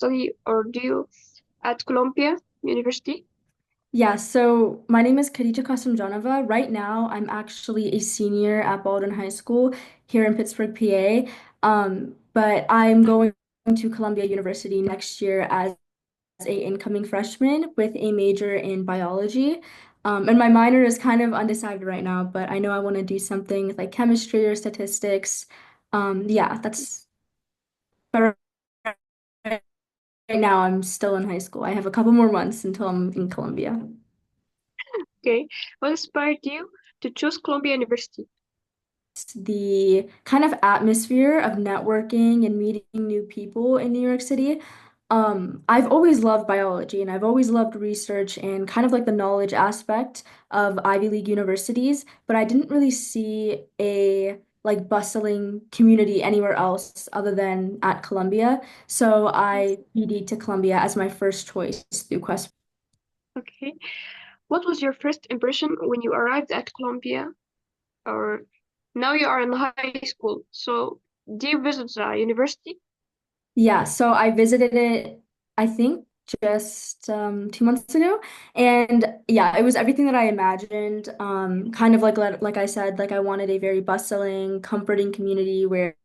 study or do you at Columbia University? Yeah, so my name is Khadicha Kosimjonova. Right now, I'm actually a senior at Baldwin High School here in Pittsburgh, PA. But I'm going to Columbia University next year as a incoming freshman with a major in biology. And my minor is kind of undecided right now, but I know I want to do something with like chemistry or statistics. Yeah, that's but right now I'm still in high school. I have a couple more months until I'm in Columbia. Okay. What inspired you to choose Columbia University? The kind of atmosphere of networking and meeting new people in New York City. I've always loved biology and I've always loved research and kind of like the knowledge aspect of Ivy League universities, but I didn't really see a like bustling community anywhere else other than at Columbia. So I BD'd to Columbia as my first choice through Quest. Okay. What was your first impression when you arrived at Columbia? Or now you are in high school, so do you visit the university? Yeah, so I visited it, I think, just 2 months ago. And yeah, it was everything that I imagined. Kind of like I said, like I wanted a very bustling, comforting community where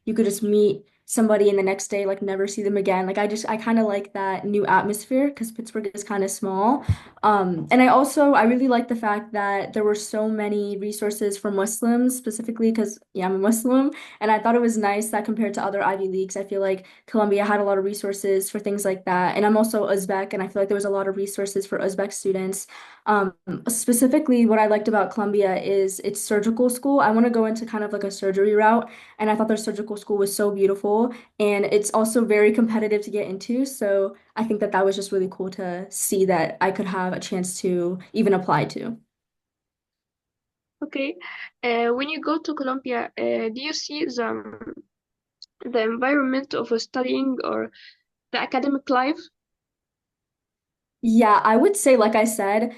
you could just meet somebody and the next day like never see them again. I kind of like that new atmosphere because Pittsburgh is kind of small. And I really like the fact that there were so many resources for Muslims, specifically because yeah, I'm a Muslim. And I thought it was nice that compared to other Ivy Leagues, I feel like Columbia had a lot of resources for things like that. And I'm also Uzbek, and I feel like there was a lot of resources for Uzbek students. Um, Specifically, what I liked about Columbia is its surgical school. I want to go into kind of like a surgery route, and I thought their surgical school was so beautiful, and it's also very competitive to get into. So I think that that was just really cool to see that I could have a chance to even apply to. Okay. When you go to Columbia, do you see the environment of studying or the academic life? Yeah, I would say, like I said,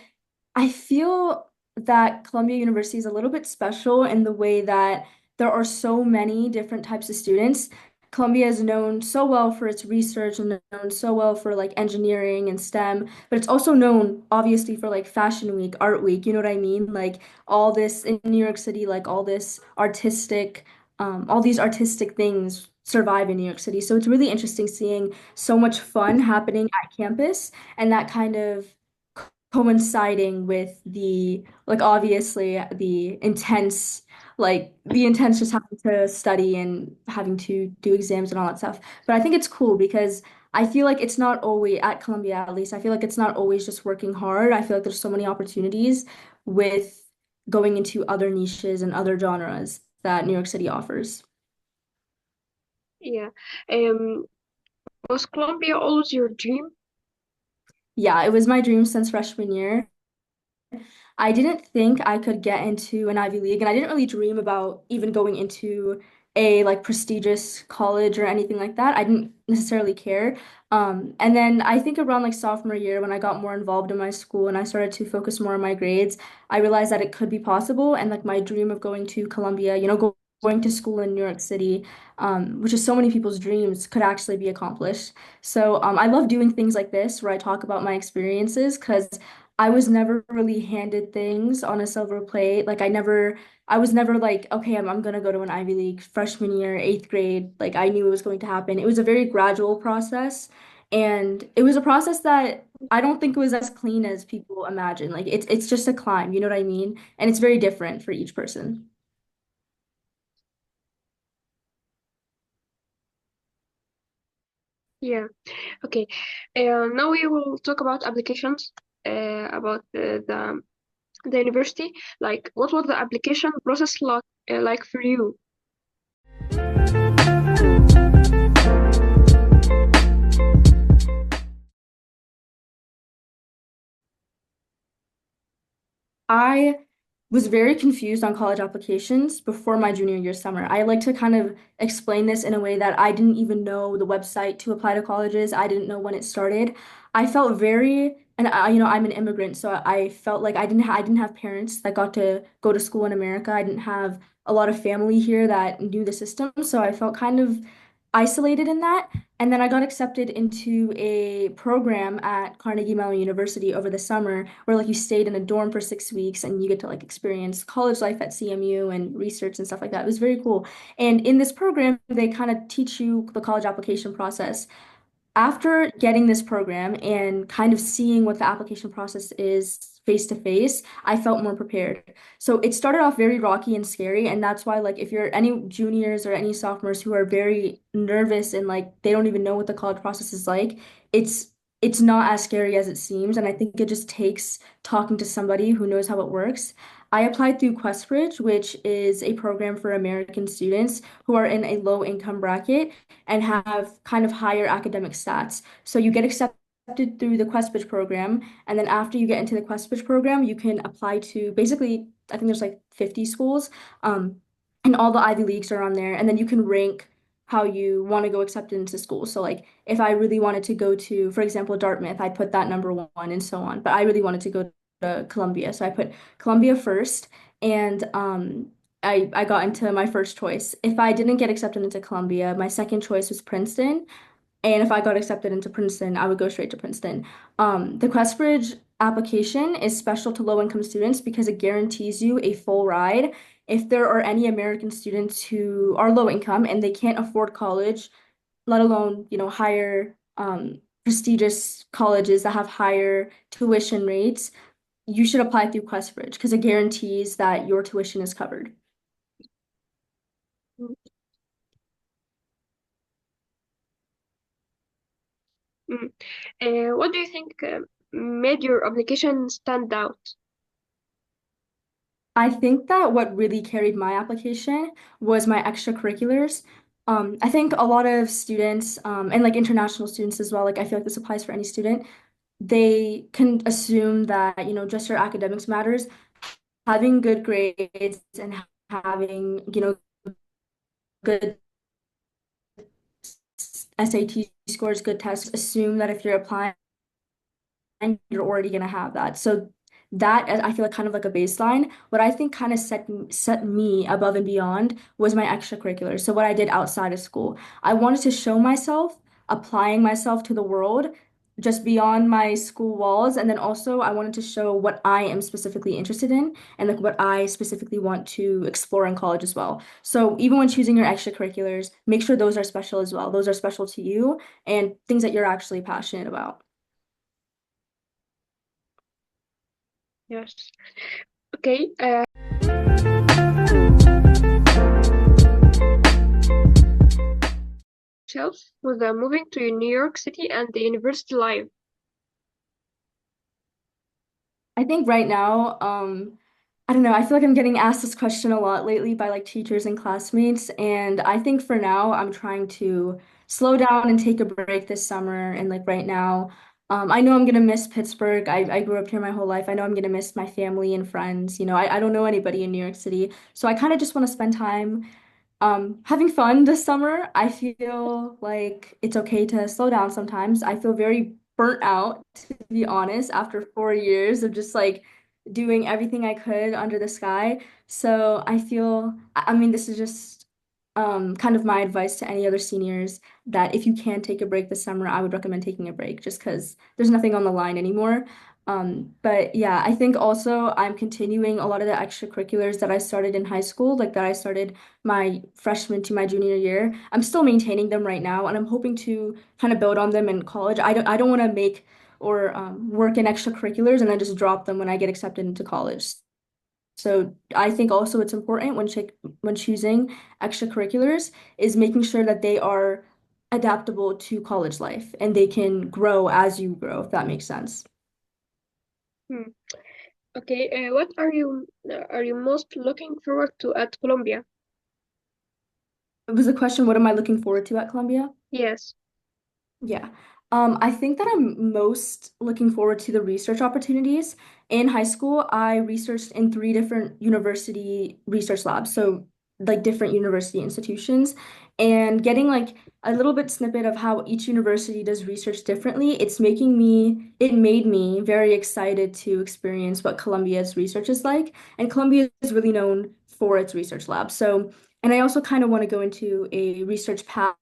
I feel that Columbia University is a little bit special in the way that there are so many different types of students. Columbia is known so well for its research and known so well for like engineering and STEM, but it's also known obviously for like Fashion Week, Art Week, you know what I mean? Like all this in New York City, like all these artistic things survive in New York City. So it's really interesting seeing so much fun happening at campus and that kind of coinciding with the like obviously the intense just having to study and having to do exams and all that stuff. But I think it's cool because I feel like it's not always at Columbia at least. I feel like it's not always just working hard. I feel like there's so many opportunities with going into other niches and other genres that New York City offers. Yeah. Um, was Columbia always your dream? Yeah, it was my dream since freshman year. I didn't think I could get into an Ivy League, and I didn't really dream about even going into a like prestigious college or anything like that. I didn't necessarily care. And then I think around like sophomore year, when I got more involved in my school and I started to focus more on my grades, I realized that it could be possible. And like my dream of going to Columbia, going to school in New York City, which is so many people's dreams, could actually be accomplished. So I love doing things like this where I talk about my experiences because I was never really handed things on a silver plate. I was never like, okay, I'm gonna go to an Ivy League freshman year, eighth grade. Like I knew it was going to happen. It was a very gradual process, and it was a process that I don't think was as clean as people imagine. Like it's just a climb, you know what I mean? And it's very different for each person. Yeah. Okay. Now we will talk about applications, about the university. Like, what was the application process like for you? I was very confused on college applications before my junior year summer. I like to kind of explain this in a way that I didn't even know the website to apply to colleges. I didn't know when it started. I felt and I'm an immigrant, so I felt like I didn't have parents that got to go to school in America. I didn't have a lot of family here that knew the system, so I felt kind of isolated in that. And then I got accepted into a program at Carnegie Mellon University over the summer where like you stayed in a dorm for 6 weeks and you get to like experience college life at CMU and research and stuff like that. It was very cool. And in this program, they kind of teach you the college application process. After getting this program and kind of seeing what the application process is face to face, I felt more prepared. So it started off very rocky and scary, and that's why like if you're any juniors or any sophomores who are very nervous and like they don't even know what the college process is like, it's it's not as scary as it seems, and I think it just takes talking to somebody who knows how it works. I applied through QuestBridge, which is a program for American students who are in a low income bracket and have kind of higher academic stats. So you get accepted through the QuestBridge program, and then after you get into the QuestBridge program, you can apply to basically, I think there's like 50 schools, and all the Ivy Leagues are on there, and then you can rank how you want to go accepted into school. So like if I really wanted to go to, for example, Dartmouth, I put that number one and so on. But I really wanted to go to Columbia, so I put Columbia first, and I got into my first choice. If I didn't get accepted into Columbia, my second choice was Princeton. And if I got accepted into Princeton, I would go straight to Princeton. The QuestBridge application is special to low-income students because it guarantees you a full ride. If there are any American students who are low income and they can't afford college, let alone, higher prestigious colleges that have higher tuition rates, you should apply through QuestBridge because it guarantees that your tuition is covered. Mm. Mm. What do you think made your application stand out? I think that what really carried my application was my extracurriculars. I think a lot of students, and like international students as well, like I feel like this applies for any student, they can assume that, just your academics matters. Having good grades and having, good SAT scores, good tests, assume that if you're applying and you're already going to have that. So that I feel like kind of like a baseline. What I think kind of set me above and beyond was my extracurriculars. So what I did outside of school. I wanted to show myself, applying myself to the world just beyond my school walls. And then also I wanted to show what I am specifically interested in and like what I specifically want to explore in college as well. So even when choosing your extracurriculars, make sure those are special as well. Those are special to you and things that you're actually passionate about. Yes. Okay. Self with moving to New York City and the university life. I think right now, I don't know, I feel like I'm getting asked this question a lot lately by like teachers and classmates. And I think for now, I'm trying to slow down and take a break this summer. And like right now, I know I'm gonna miss Pittsburgh. I grew up here my whole life. I know I'm gonna miss my family and friends. I don't know anybody in New York City. So I kind of just want to spend time having fun this summer. I feel like it's okay to slow down sometimes. I feel very burnt out, to be honest, after 4 years of just like doing everything I could under the sky. So I feel, I mean, this is just kind of my advice to any other seniors that if you can take a break this summer, I would recommend taking a break just because there's nothing on the line anymore. But yeah, I think also I'm continuing a lot of the extracurriculars that I started in high school, like that I started my freshman to my junior year. I'm still maintaining them right now, and I'm hoping to kind of build on them in college. I don't want to make or work in extracurriculars and then just drop them when I get accepted into college. So I think also it's important when choosing extracurriculars is making sure that they are adaptable to college life and they can grow as you grow, if that makes sense. Hmm. Okay. What are you most looking forward to at Columbia? It was a question, what am I looking forward to at Columbia? Yes. Yeah. I think that I'm most looking forward to the research opportunities. In high school, I researched in three different university research labs, so like different university institutions, and getting like a little bit snippet of how each university does research differently, it made me very excited to experience what Columbia's research is like. And Columbia is really known for its research lab. So And I also kind of want to go into a research path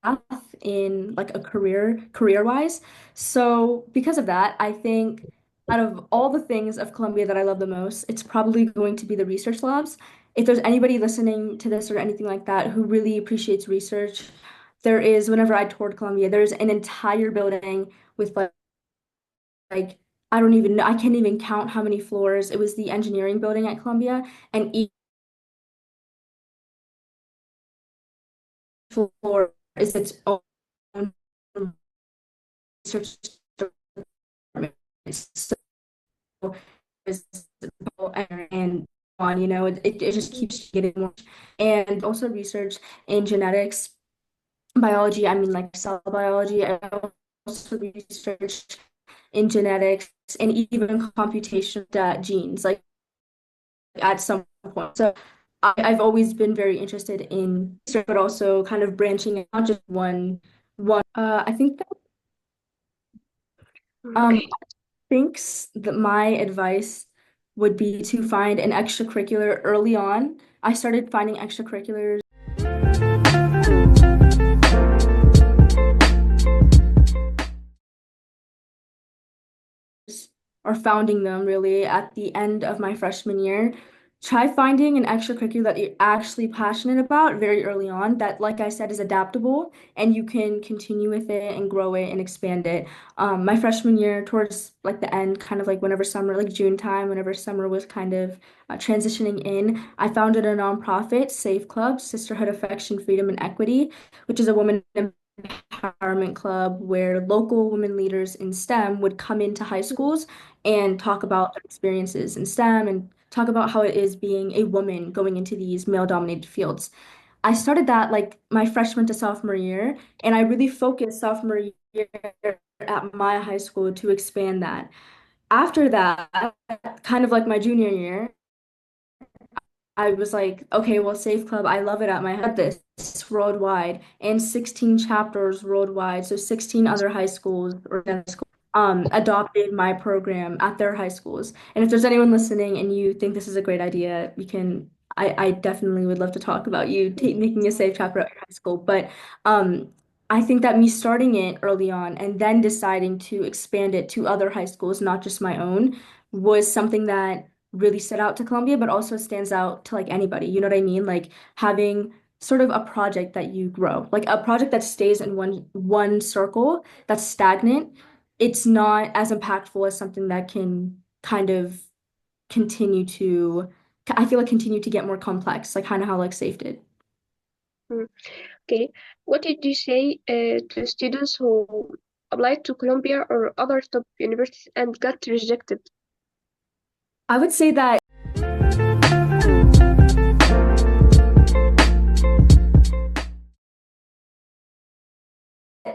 in like a career wise. So because of that, I think out of all the things of Columbia that I love the most, it's probably going to be the research labs. If there's anybody listening to this or anything like that who really appreciates research, there is, whenever I toured Columbia, there's an entire building with like I don't even know, I can't even count how many floors. It was the engineering building at Columbia, and each floor is its own research department. So it's- and on, it just keeps getting more. And also research in genetics, biology, I mean like cell biology. I also researched in genetics and even computation genes, like at some point. So I've always been very interested in research, but also kind of branching out just one. I think that Okay. thinks that my advice would be to find an extracurricular early on. I started finding extracurriculars or founding them really at the end of my freshman year. Try finding an extracurricular that you're actually passionate about very early on, that, like I said, is adaptable and you can continue with it and grow it and expand it. My freshman year, towards like the end, kind of like whenever summer, like June time, whenever summer was kind of transitioning in, I founded a nonprofit, Safe Club, Sisterhood, Affection, Freedom, and Equity, which is a woman empowerment club where local women leaders in STEM would come into high schools and talk about their experiences in STEM and talk about how it is being a woman going into these male-dominated fields. I started that like my freshman to sophomore year, and I really focused sophomore year at my high school to expand that. After that, kind of like my junior year, I was like, okay, well, Safe Club, I love it at my head this worldwide and 16 chapters worldwide. So 16 other high schools or adopted my program at their high schools. And if there's anyone listening and you think this is a great idea, I definitely would love to talk about you making a safe chapter at your high school. But I think that me starting it early on and then deciding to expand it to other high schools, not just my own, was something that really stood out to Columbia, but also stands out to like anybody. You know what I mean? Like having sort of a project that you grow, like a project that stays in one circle that's stagnant. It's not as impactful as something that can kind of continue to, I feel like continue to get more complex, like kind of how like Safe did. Mm. Okay. What did you say to students who applied to Columbia or other top universities and got rejected? I would say that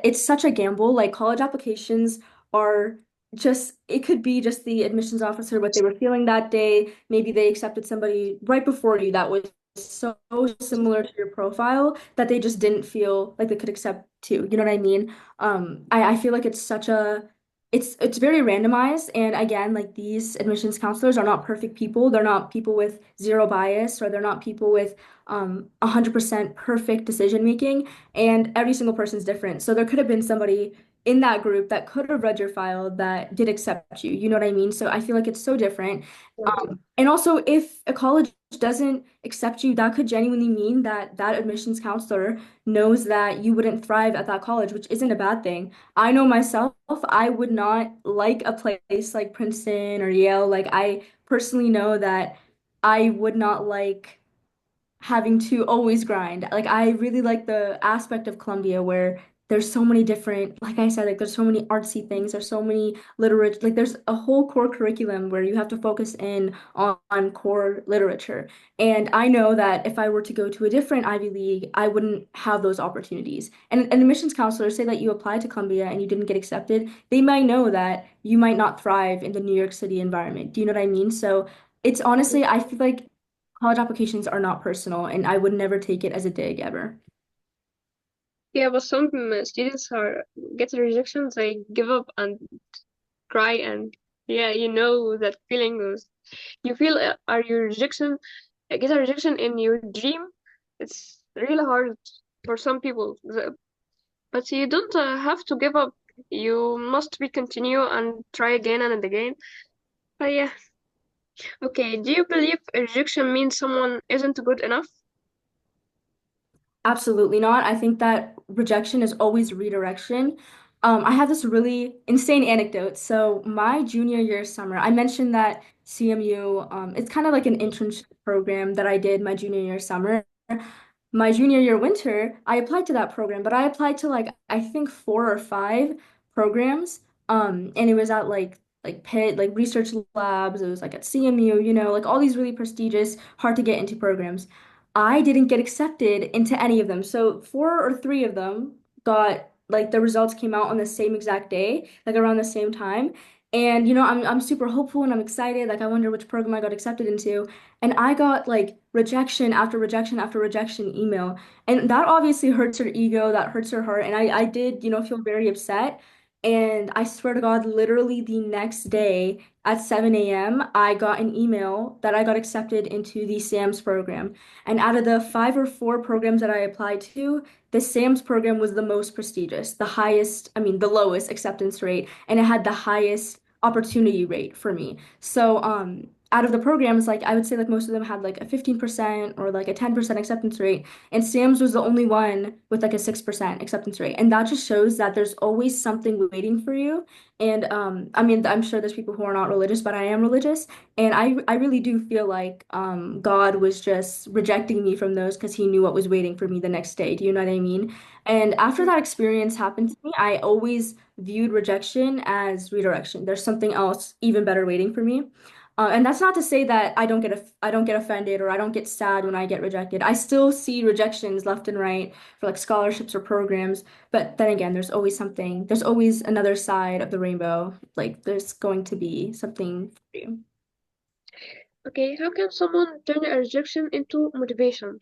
it's such a gamble. Like college applications are just, it could be just the admissions officer, what they were feeling that day. Maybe they accepted somebody right before you that was so similar to your profile that they just didn't feel like they could accept too. You know what I mean? I feel like it's such a, it's very randomized. And again, like these admissions counselors are not perfect people. They're not people with zero bias, or they're not people with 100% perfect decision making, and every single person's different. So there could have been somebody in that group that could have read your file that did accept you. You know what I mean? So I feel like it's so different. And also, if a college doesn't accept you, that could genuinely mean that that admissions counselor knows that you wouldn't thrive at that college, which isn't a bad thing. I know myself, I would not like a place like Princeton or Yale. Like, I personally know that I would not like having to always grind. Like I really like the aspect of Columbia where there's so many different, like I said, like there's so many artsy things, there's so many literature, like there's a whole core curriculum where you have to focus in on core literature. And I know that if I were to go to a different Ivy League, I wouldn't have those opportunities. And admissions counselors say that you applied to Columbia and you didn't get accepted, they might know that you might not thrive in the New York City environment. Do you know what I mean? So it's honestly, I feel like college applications are not personal, and I would never take it as a dig ever. Yeah, but some students are get a rejection, they give up and cry, and yeah, you know that feeling was you feel are your rejection get a rejection in your dream. It's really hard for some people. But you don't have to give up. You must be continue and try again and again. But yeah, okay. Do you believe rejection means someone isn't good enough? Absolutely not. I think that rejection is always redirection. I have this really insane anecdote. So my junior year summer, I mentioned that CMU, it's kind of like an internship program that I did my junior year summer. My junior year winter, I applied to that program, but I applied to like I think four or five programs. And it was at like Pitt, like research labs. It was like at CMU, like all these really prestigious, hard to get into programs. I didn't get accepted into any of them. So four or three of them got like the results came out on the same exact day, like around the same time. And I'm super hopeful and I'm excited. Like I wonder which program I got accepted into. And I got like rejection after rejection after rejection email. And that obviously hurts her ego, that hurts her heart. And I did, feel very upset. And I swear to God, literally the next day at 7 a.m., I got an email that I got accepted into the SAMS program. And out of the five or four programs that I applied to, the SAMS program was the most prestigious, the highest, I mean, the lowest acceptance rate, and it had the highest opportunity rate for me. So, out of the programs, like I would say like most of them had like a 15% or like a 10% acceptance rate, and SAMS was the only one with like a 6% acceptance rate. And that just shows that there's always something waiting for you. And I mean, I'm sure there's people who are not religious, but I am religious. And I really do feel like God was just rejecting me from those because he knew what was waiting for me the next day. Do you know what I mean? And after that experience happened to me, I always viewed rejection as redirection. There's something else even better waiting for me. And that's not to say that I don't get offended or I don't get sad when I get rejected. I still see rejections left and right for like scholarships or programs. But then again, there's always another side of the rainbow. Like there's going to be something for you. Okay, how can someone turn a rejection into motivation?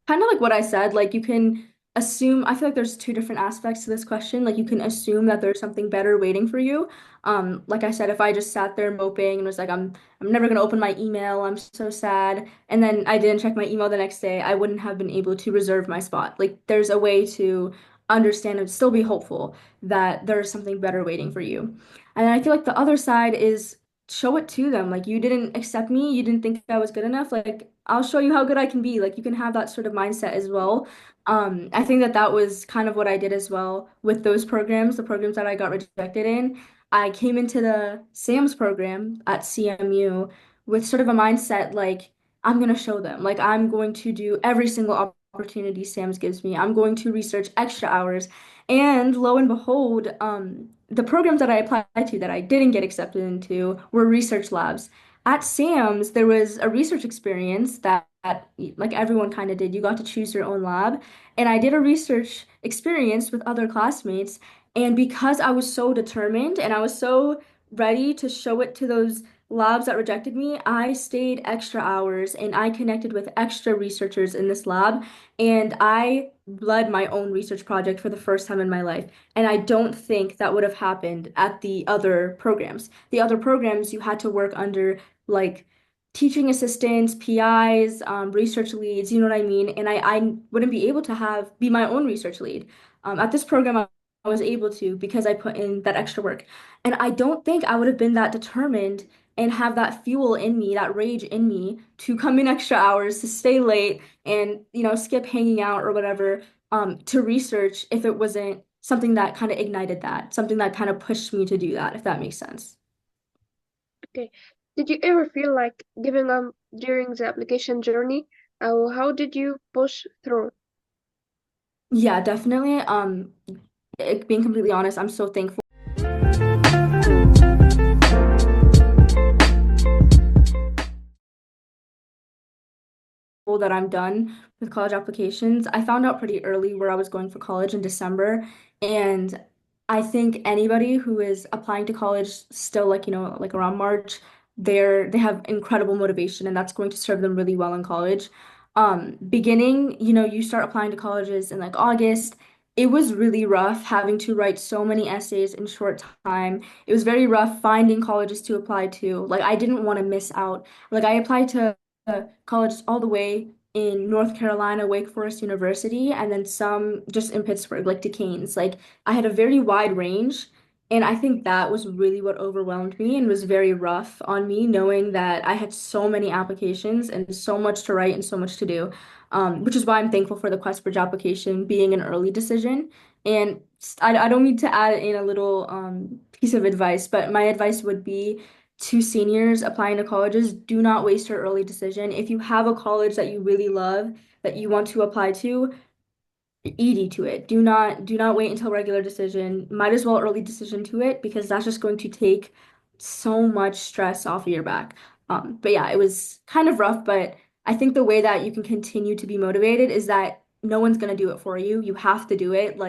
Kind of like what I said, like you can assume, I feel like there's two different aspects to this question. Like you can assume that there's something better waiting for you. Like I said, if I just sat there moping and was like, I'm never gonna open my email, I'm so sad, and then I didn't check my email the next day, I wouldn't have been able to reserve my spot. Like there's a way to understand and still be hopeful that there's something better waiting for you. And I feel like the other side is show it to them. Like you didn't accept me, you didn't think I was good enough. Like I'll show you how good I can be. Like you can have that sort of mindset as well. I think that that was kind of what I did as well with those programs, the programs that I got rejected in. I came into the SAMS program at CMU with sort of a mindset like I'm gonna show them. Like I'm going to do every single opportunity SAMS gives me. I'm going to research extra hours. And lo and behold, the programs that I applied to that I didn't get accepted into were research labs. At Sam's, there was a research experience that like everyone kind of did. You got to choose your own lab. And I did a research experience with other classmates. And because I was so determined and I was so ready to show it to those labs that rejected me, I stayed extra hours and I connected with extra researchers in this lab. And I led my own research project for the first time in my life. And I don't think that would have happened at the other programs. The other programs, you had to work under like teaching assistants, PIs, research leads, you know what I mean? And I wouldn't be able to be my own research lead. At this program, I was able to because I put in that extra work. And I don't think I would have been that determined and have that fuel in me, that rage in me to come in extra hours, to stay late and, skip hanging out or whatever, to research if it wasn't something that kind of ignited that, something that kind of pushed me to do that, if that makes sense. Okay, did you ever feel like giving up during the application journey? How did you push through? Yeah, definitely. Being completely honest, I'm so thankful that I'm done with college applications. I found out pretty early where I was going for college in December, and I think anybody who is applying to college still like, like around March, they have incredible motivation and that's going to serve them really well in college. Beginning, you start applying to colleges in like August. It was really rough having to write so many essays in short time. It was very rough finding colleges to apply to. Like I didn't want to miss out. Like I applied to colleges all the way in North Carolina, Wake Forest University, and then some just in Pittsburgh, like Duquesne's. Like I had a very wide range. And I think that was really what overwhelmed me and was very rough on me, knowing that I had so many applications and so much to write and so much to do. Which is why I'm thankful for the QuestBridge application being an early decision. And I don't need to add in a little piece of advice, but my advice would be to seniors applying to colleges, do not waste your early decision. If you have a college that you really love, that you want to apply to, ED to it. Do not wait until regular decision. Might as well early decision to it because that's just going to take so much stress off of your back. But yeah, it was kind of rough, but I think the way that you can continue to be motivated is that no one's gonna do it for you. You have to do it.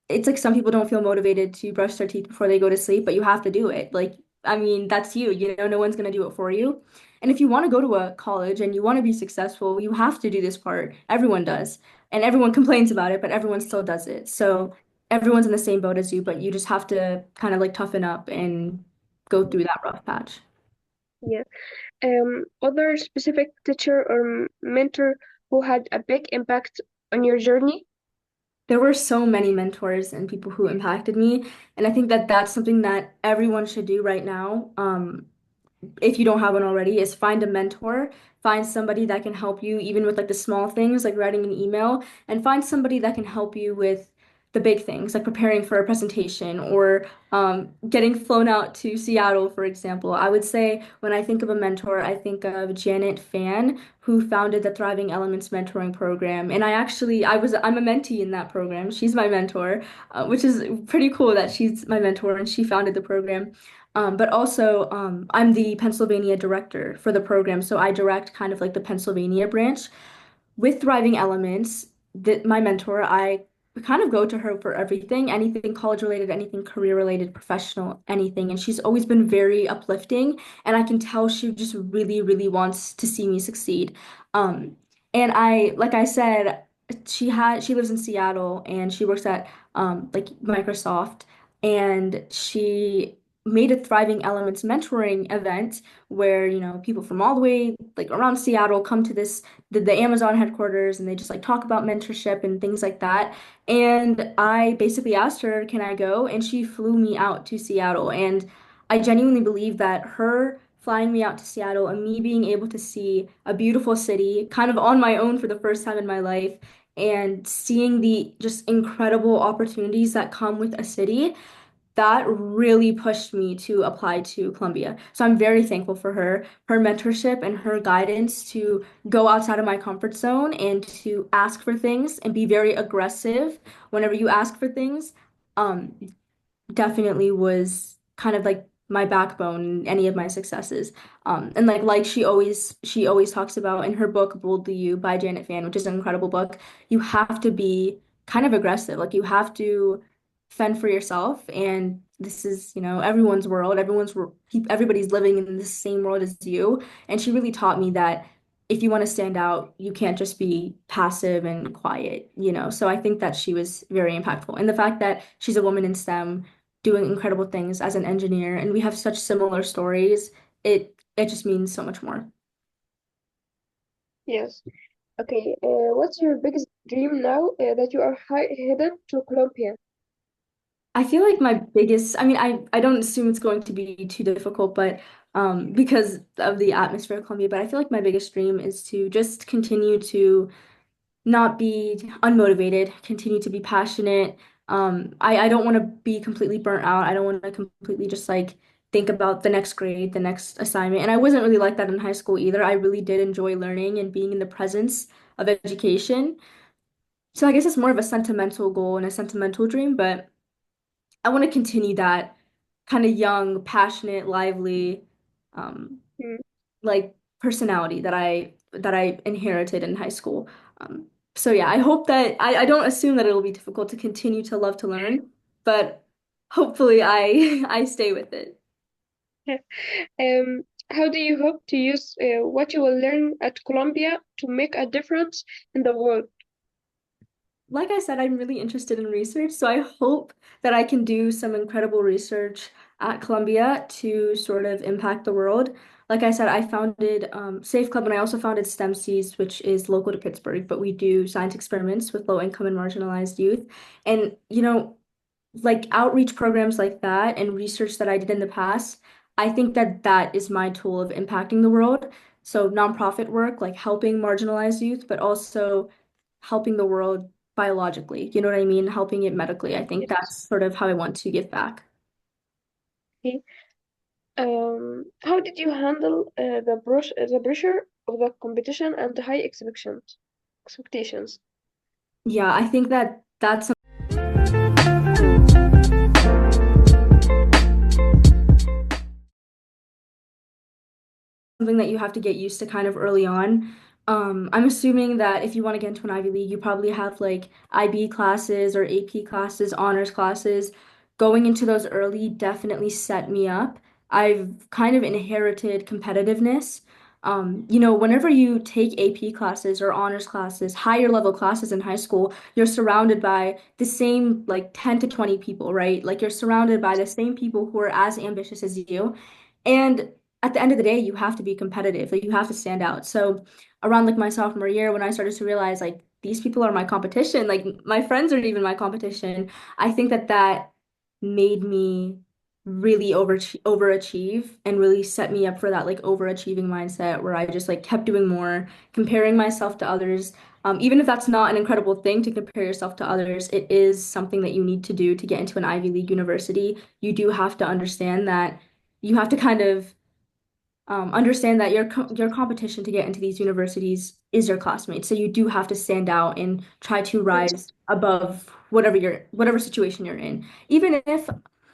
It's like some people don't feel motivated to brush their teeth before they go to sleep, but you have to do it. Like, I mean, that's you. You know, no one's gonna do it for you. And if you want to go to a college and you want to be successful, you have to do this part. Everyone does. And everyone complains about it, but everyone still does it. So everyone's in the same boat as you, but you just have to kind of like toughen up and go through that rough patch. Yeah. Other specific teacher or mentor who had a big impact on your journey? There were so many mentors and people who impacted me, and I think that that's something that everyone should do right now. If you don't have one already, is find a mentor, find somebody that can help you even with like the small things like writing an email, and find somebody that can help you with the big things like preparing for a presentation or getting flown out to Seattle, for example. I would say when I think of a mentor, I think of Janet Fan, who founded the Thriving Elements mentoring program. And I'm a mentee in that program. She's my mentor, which is pretty cool that she's my mentor and she founded the program. But also, I'm the Pennsylvania director for the program, so I direct kind of like the Pennsylvania branch with Thriving Elements. That my mentor, I kind of go to her for everything, anything college related, anything career related, professional, anything. And she's always been very uplifting, and I can tell she just really, really wants to see me succeed. Um, and like I said, she lives in Seattle and she works at like Microsoft, and she made a Thriving Elements mentoring event where, people from all the way like around Seattle come to the Amazon headquarters and they just like talk about mentorship and things like that. And I basically asked her, can I go? And she flew me out to Seattle. And I genuinely believe that her flying me out to Seattle and me being able to see a beautiful city kind of on my own for the first time in my life and seeing the just incredible opportunities that come with a city, that really pushed me to apply to Columbia. So I'm very thankful for her mentorship and her guidance to go outside of my comfort zone and to ask for things and be very aggressive whenever you ask for things. Um, Definitely was kind of like my backbone in any of my successes. And like she always talks about in her book Boldly You by Janet Fan, which is an incredible book, you have to be kind of aggressive. Like you have to fend for yourself. And this is, everyone's world. Everybody's living in the same world as you. And she really taught me that if you want to stand out, you can't just be passive and quiet. So I think that she was very impactful. And the fact that she's a woman in STEM doing incredible things as an engineer, and we have such similar stories. It just means so much more. Yes. Okay. What's your biggest dream now that you are headed to Colombia? I feel like my biggest, I mean, I don't assume it's going to be too difficult, but because of the atmosphere of Columbia, but I feel like my biggest dream is to just continue to not be unmotivated, continue to be passionate. I don't want to be completely burnt out. I don't want to completely just like think about the next grade, the next assignment. And I wasn't really like that in high school either. I really did enjoy learning and being in the presence of education. So I guess it's more of a sentimental goal and a sentimental dream, but I want to continue that kind of young, passionate, lively, um, Hmm. like personality that I inherited in high school. So yeah, I hope that I don't assume that it'll be difficult to continue to love to learn, but hopefully I I stay with it. How do you hope to use what you will learn at Columbia to make a difference in the world? Like I said, I'm really interested in research, so I hope that I can do some incredible research at Columbia to sort of impact the world. like I said, I founded Safe Club and I also founded STEM Seeds, which is local to Pittsburgh, but we do science experiments with low income and marginalized youth. And, like outreach programs like that and research that I did in the past, I think that that is my tool of impacting the world. So nonprofit work, like helping marginalized youth, but also helping the world biologically. You know what I mean? Helping it medically. I think Yes. that's sort of how I want to give back. Okay. How did you handle the pressure of the competition and the high expectations? Yeah, I think that that's something that you have to get used to kind of early on. I'm assuming that if you want to get into an Ivy League, you probably have like IB classes or AP classes, honors classes. Going into those early definitely set me up. I've kind of inherited competitiveness. Whenever you take AP classes or honors classes, higher level classes in high school, you're surrounded by the same like 10 to 20 people, right? Like you're surrounded by the same people who are as ambitious as you. And at the end of the day, you have to be competitive. Like you have to stand out. So around like my sophomore year, when I started to realize like these people are my competition, like my friends are even my competition, I think that that made me really overachieve and really set me up for that like overachieving mindset where I just like kept doing more, comparing myself to others. Even if that's not an incredible thing to compare yourself to others, it is something that you need to do to get into an Ivy League university. You do have to understand that you have to kind of understand that your competition to get into these universities is your classmates. So you do have to stand out and try to Yes. rise above whatever situation you're in. Even if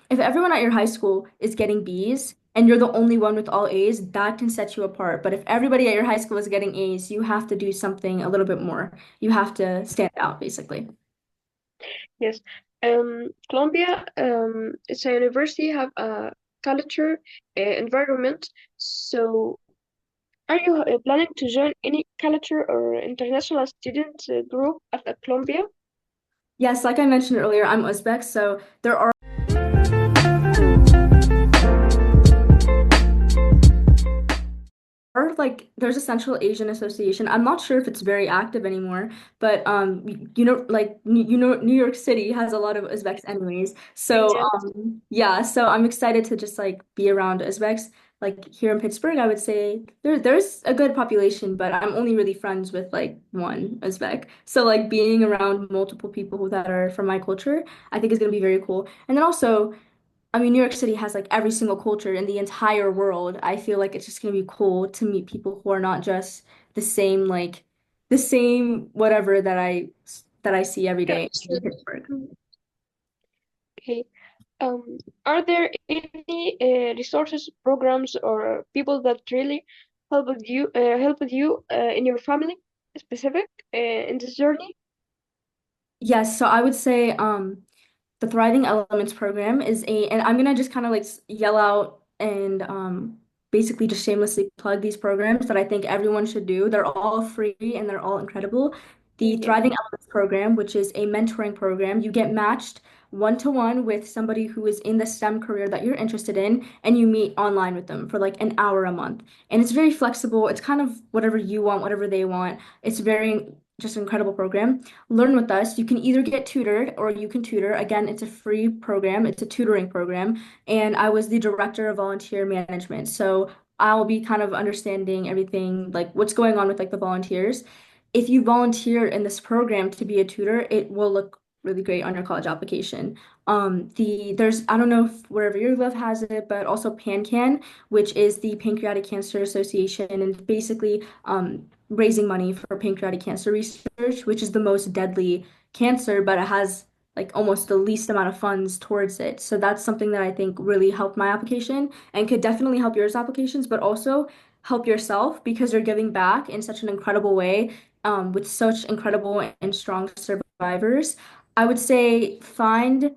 everyone at your high school is getting B's and you're the only one with all A's, that can set you apart. But if everybody at your high school is getting A's, you have to do something a little bit more. You have to stand out, basically. Yes. Columbia, it's a university have a culture environment. So, are you planning to join any culture or international student group at Columbia? Yes, like I mentioned earlier, I'm Uzbek, so there are like there's a Central Asian Association. I'm not sure if it's very active anymore, but New York City has a lot of Uzbeks anyways. So Yes. yeah, so I'm excited to just like be around Uzbeks. Like here in Pittsburgh, I would say there's a good population, but I'm only really friends with like one Uzbek. So like being around multiple people that are from my culture, I think is gonna be very cool. And then also I mean, New York City has like every single culture in the entire world. I feel like it's just gonna be cool to meet people who are not just the same, like the same whatever that I see every day Yes. in Pittsburgh. Mm. Okay. Are there any resources, programs, or people that really helped you in your family specific in this journey? Yes, so I would say the Thriving Elements program and I'm gonna just kind of like yell out and basically just shamelessly plug these programs that I think everyone should do. They're all free and they're all incredible. The Yeah. Thriving Elements program, which is a mentoring program, you get matched one-to-one with somebody who is in the STEM career that you're interested in, and you meet online with them for like an hour a month. And it's very flexible. It's kind of whatever you want, whatever they want. It's very just an incredible program. Learn with us. You can either get tutored or you can tutor. Again, it's a free program, it's a tutoring program. And I was the director of volunteer management. So I'll be kind of understanding everything, like what's going on with like the volunteers. If you volunteer in this program to be a tutor, it will look really great on your college application. There's I don't know if wherever you live has it, but also PanCan, which is the Pancreatic Cancer Association, and basically raising money for pancreatic cancer research, which is the most deadly cancer, but it has like almost the least amount of funds towards it. So that's something that I think really helped my application and could definitely help yours applications, but also help yourself because you're giving back in such an incredible way, with such incredible and strong survivors. I would say find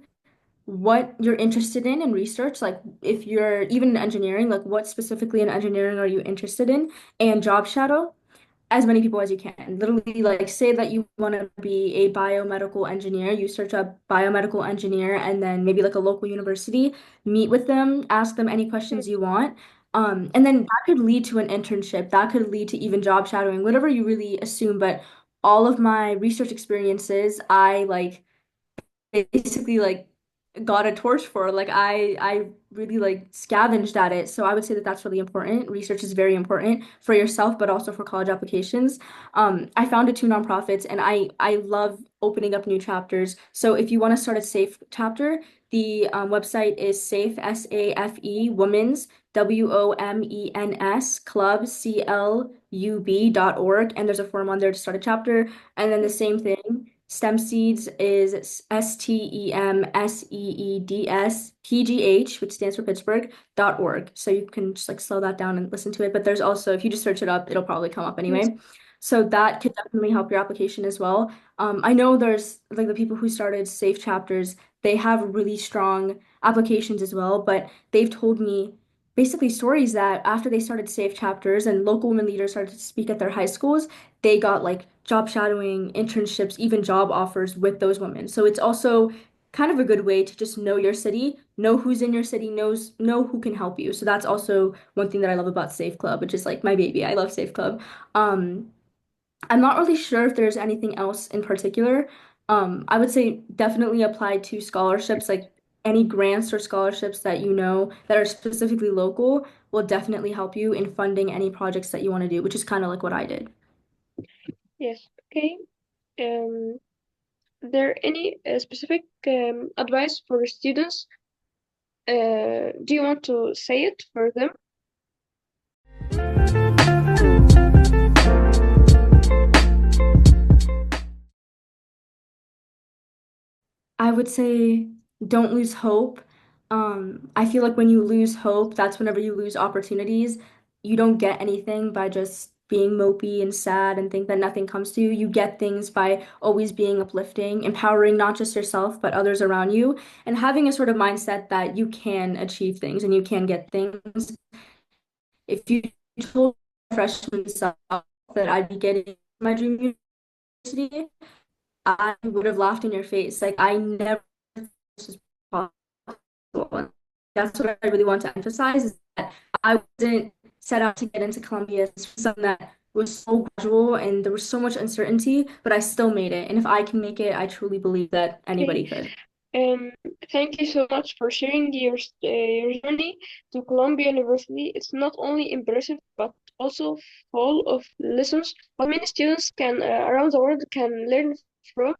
what you're interested in research, like if you're even in engineering, like what specifically in engineering are you interested in, and job shadow as many people as you can. Literally, like, say that you want to be a biomedical engineer, you search up biomedical engineer and then maybe like a local university, meet with them, ask them any Mm. questions you want. And then that could lead to an internship, that could lead to even job shadowing, whatever you really assume. But all of my research experiences, I like basically like got a torch for. Like I really like scavenged at it. So I would say that that's really important. Research is very important for yourself, but also for college applications. I founded two nonprofits, and I love opening up new chapters. So if you want to start a SAFE chapter, the website is SAFE, SAFE, Women's, WOMENS, Club, CLUB.org. And there's a form on there to start a chapter. And then the same thing. STEM Seeds is STEMSEEDS, which stands for Pittsburgh.org. So you can just like slow that down and listen to it. But there's also, if you just search it up, it'll probably come up Yes. anyway. So that could definitely help your application as well. I know there's like the people who started Safe Chapters, they have really strong applications as well, but they've told me basically stories that after they started Safe Chapters and local women leaders started to speak at their high schools, they got like job shadowing, internships, even job offers with those women. So it's also kind of a good way to just know your city, know who's in your city, know who can help you. So that's also one thing that I love about Safe Club, which is like my baby. I love Safe Club. Um, I'm not really sure if there's anything else in particular. I would say definitely apply to scholarships, like any grants or scholarships that you know that are specifically local will definitely help you in funding any projects that you want to do, which is kind of like what I did. Yes. Okay. Um, there any specific advice for students? Do you want to say it for them? I would say don't lose hope. I feel like when you lose hope, that's whenever you lose opportunities. You don't get anything by just being mopey and sad and think that nothing comes to you. You get things by always being uplifting, empowering not just yourself, but others around you, and having a sort of mindset that you can achieve things and you can get things. If you told freshman self that I'd be getting my dream university, I would have laughed in your face. Like I never this was possible. That's what I really want to emphasize is that I wasn't set out to get into Columbia. It's something that was so gradual and there was so much uncertainty, but I still made it. And if I can make it, I truly believe that Okay. anybody could. Um, Thank you so much for sharing your journey to Columbia University. It's not only impressive but also full of lessons what many students can around the world can learn from.